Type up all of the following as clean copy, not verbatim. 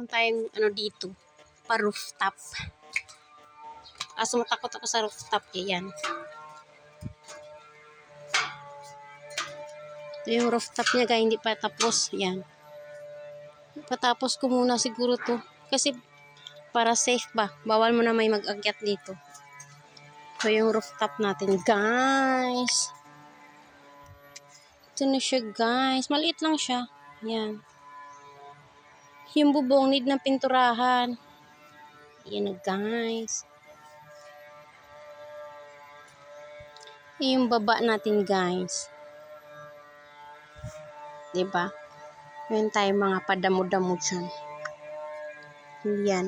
tayong ano dito, pa rooftop. Kaso matakot ako sa rooftop, yan. Ito yung rooftop niya, guys, hindi pa tapos, yan. Patapos ko muna siguro to, kasi para safe ba, bawal mo na may mag-akyat dito. So yung rooftop natin, guys. Ito na siya, guys, maliit lang siya, yan. Yung bubong need na pinturahan. Yan na, guys. Yung baba natin, guys. Diba? Meron tayong mga padamo-damo dyan. Yan.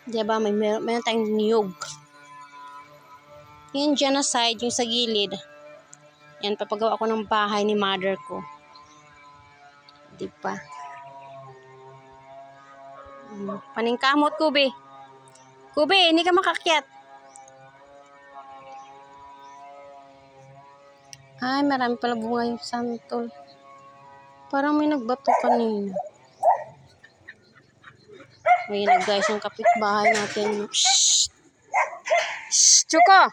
Diba? Meron tayong niyog. Yung dyan na side, yung sa gilid. Yan, papagawa ko ng bahay ni mother ko. Diba? Paningkamot, Kubi. Kubi, hindi ka makakyat. Ay, marami pala bunga yung santol. Parang may nagbato kanina. Ayun na, guys, yung kapitbahay natin. Shhh! Shhh! Chuko!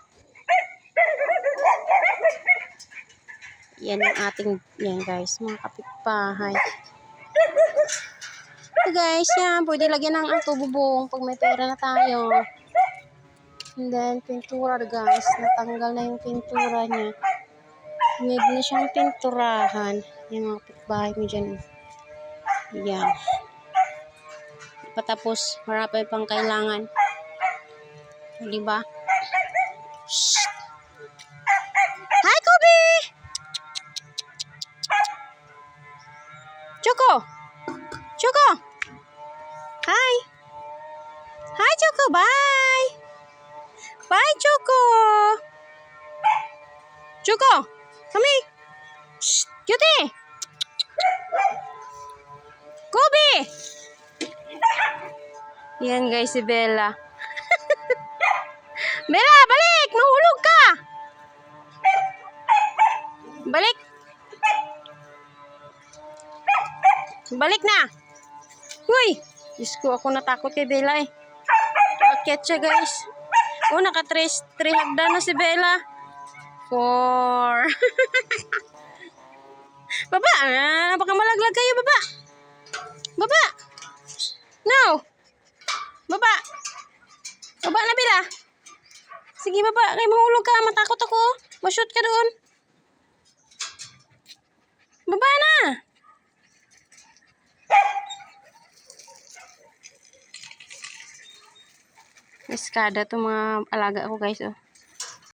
Yan ang ating, yan guys, mga kapitbahay. So guys, yan, pwede lagyan ng bubong pag may pera na tayo. And then, pintura, guys. Natanggal na yung pintura niya. Need na siyang pinturahan. Yung mga kapitbahay mo dyan. Yan. Patapos, marami pang kailangan. Diba? Shhh! Hi, Kobe! Choco! Choco! Hi! Hi, Choco! Bye! Bye, Choco! Choco! Come here! Shh! Cutie! Kobe! Yan guys, si Bella. Bella, balik! Mahulog ka! Balik! Balik na! Uy! Diyos ko, ako natakot kay Bella eh. Akyat siya guys. Oh, naka-3 hagdan na si Bella. 4. Baba! Baka malaglag kayo, baba! Baba! No! Baba! Baba na, Bella! Sige, baba. Kaya mahulog ka. Matakot ako. Mashoot ka doon. Baba na! Eskada to mga alaga ko guys. Oh.